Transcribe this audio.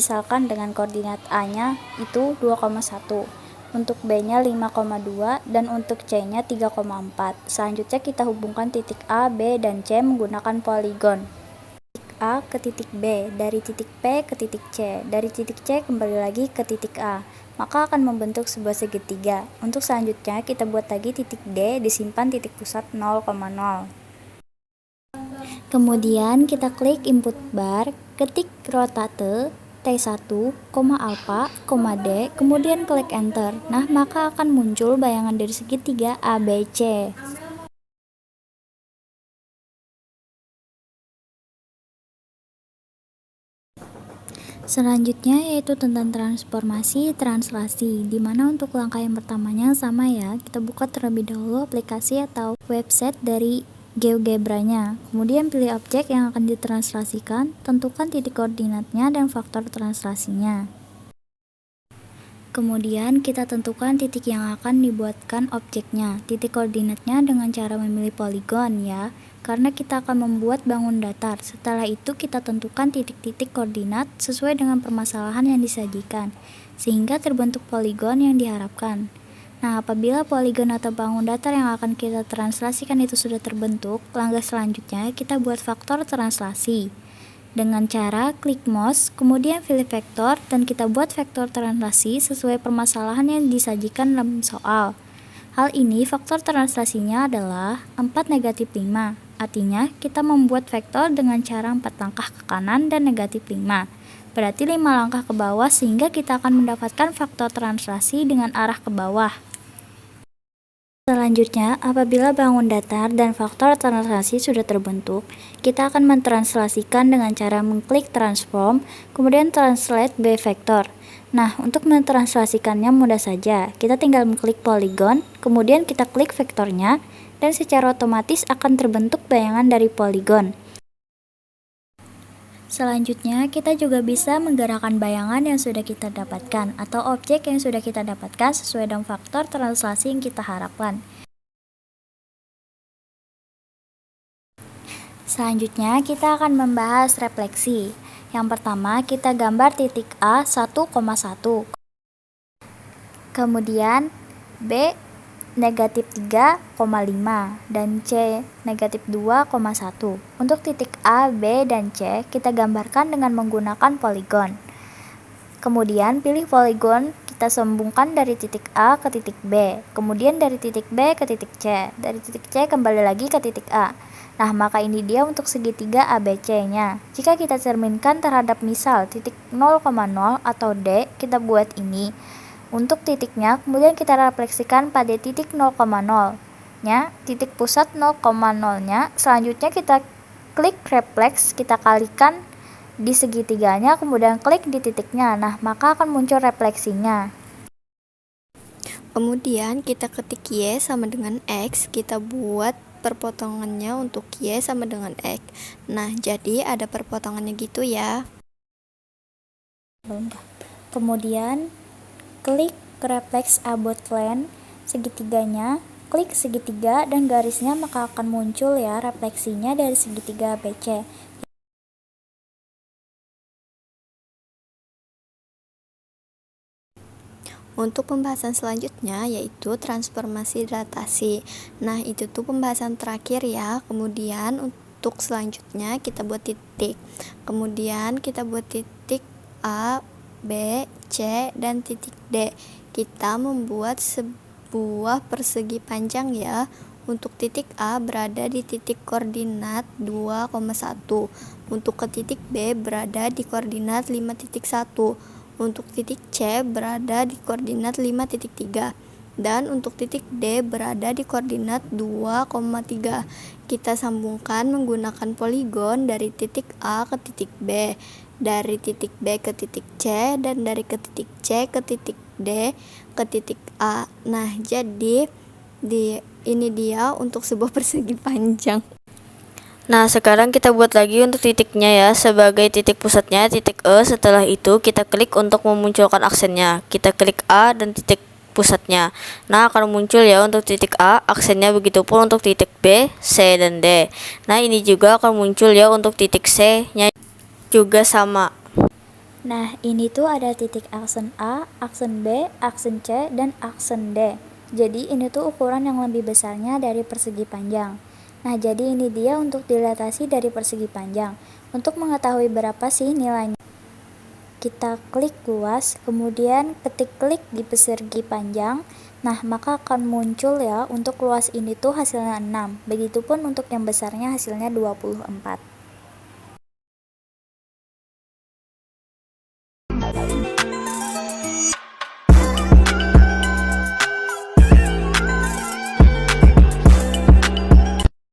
misalkan dengan koordinat A-nya itu 2,1, untuk B-nya 5,2, dan untuk C-nya 3,4. Selanjutnya kita hubungkan titik A, B, dan C menggunakan poligon. Titik A ke titik B, dari titik P ke titik C, dari titik C kembali lagi ke titik A, maka akan membentuk sebuah segitiga. Untuk selanjutnya kita buat lagi titik D, disimpan titik pusat 0,0. Kemudian kita klik input bar, ketik rotate T1, alpha, D, kemudian klik enter. Nah, maka akan muncul bayangan dari segitiga ABC. Selanjutnya yaitu tentang transformasi translasi, dimana untuk langkah yang pertamanya sama ya, kita buka terlebih dahulu aplikasi atau website dari GeoGebra-nya, kemudian pilih objek yang akan ditranslasikan, tentukan titik koordinatnya dan faktor translasinya. Kemudian kita tentukan titik yang akan dibuatkan objeknya, titik koordinatnya dengan cara memilih poligon ya, karena kita akan membuat bangun datar. Setelah itu kita tentukan titik-titik koordinat sesuai dengan permasalahan yang disajikan, sehingga terbentuk poligon yang diharapkan. Nah, apabila poligon atau bangun datar yang akan kita translasikan itu sudah terbentuk, langkah selanjutnya kita buat faktor translasi. Dengan cara klik mouse, kemudian pilih vektor, dan kita buat vektor translasi sesuai permasalahan yang disajikan dalam soal. Hal ini faktor translasinya adalah 4 negatif 5. Artinya, kita membuat vektor dengan cara 4 langkah ke kanan dan negatif 5. Berarti 5 langkah ke bawah, sehingga kita akan mendapatkan faktor translasi dengan arah ke bawah. Selanjutnya, apabila bangun datar dan faktor translasi sudah terbentuk, kita akan mentranslasikan dengan cara mengklik transform, kemudian translate by vector. Nah, untuk mentranslasikannya mudah saja. Kita tinggal mengklik poligon, kemudian kita klik vektornya, dan secara otomatis akan terbentuk bayangan dari poligon. Selanjutnya, kita juga bisa menggerakkan bayangan yang sudah kita dapatkan atau objek yang sudah kita dapatkan sesuai dengan faktor translasi yang kita harapkan. Selanjutnya, kita akan membahas refleksi. Yang pertama, kita gambar titik A 1,1. Kemudian B negatif 3,5 dan C negatif 2,1. Untuk titik A, B, dan C kita gambarkan dengan menggunakan poligon. Kemudian pilih poligon, kita sambungkan dari titik A ke titik B, kemudian dari titik B ke titik C, dari titik C kembali lagi ke titik A. Nah, maka ini dia untuk segitiga ABC-nya. Jika kita cerminkan terhadap misal titik 0,0 atau D, kita buat ini. Untuk titiknya, kemudian kita refleksikan pada titik 0,0-nya, titik pusat 0,0-nya. Selanjutnya kita klik refleks, kita kalikan di segitiganya, kemudian klik di titiknya. Nah, maka akan muncul refleksinya. Kemudian kita ketik Y sama dengan X, kita buat perpotongannya untuk Y sama dengan X. Nah, jadi ada perpotongannya gitu ya. Kemudian klik refleks about line segitiganya, klik segitiga dan garisnya, maka akan muncul ya refleksinya dari segitiga ABC. Untuk pembahasan selanjutnya yaitu transformasi datasi. Nah, itu tuh pembahasan terakhir ya. Kemudian untuk selanjutnya kita buat titik. Kemudian kita buat titik A, B, C, dan titik D. Kita membuat sebuah persegi panjang ya. Untuk titik A berada di titik koordinat 2,1. Untuk ke titik B berada di koordinat 5,1. Untuk titik C berada di koordinat 5,3. Dan untuk titik D berada di koordinat 2,3. Kita sambungkan menggunakan poligon dari titik A ke titik B, dari titik B ke titik C, dan dari ke titik C ke titik D ke titik A. Nah, jadi ini dia untuk sebuah persegi panjang. Nah, sekarang kita buat lagi untuk titiknya ya, sebagai titik pusatnya titik E. Setelah itu kita klik untuk memunculkan aksennya. Kita klik A dan titik pusatnya. Nah, akan muncul ya untuk titik A aksennya, begitupun untuk titik B, C, dan D. Nah, ini juga akan muncul ya untuk titik C nya juga sama. Nah, ini tuh ada titik aksen A, aksen B, aksen C, dan aksen D. Jadi ini tuh ukuran yang lebih besarnya dari persegi panjang. Nah, jadi ini dia untuk dilatasi dari persegi panjang. Untuk mengetahui berapa sih nilainya, kita klik luas, kemudian ketik klik di persegi panjang. Nah, maka akan muncul ya, untuk luas ini tuh hasilnya 6. Begitupun untuk yang besarnya hasilnya 24.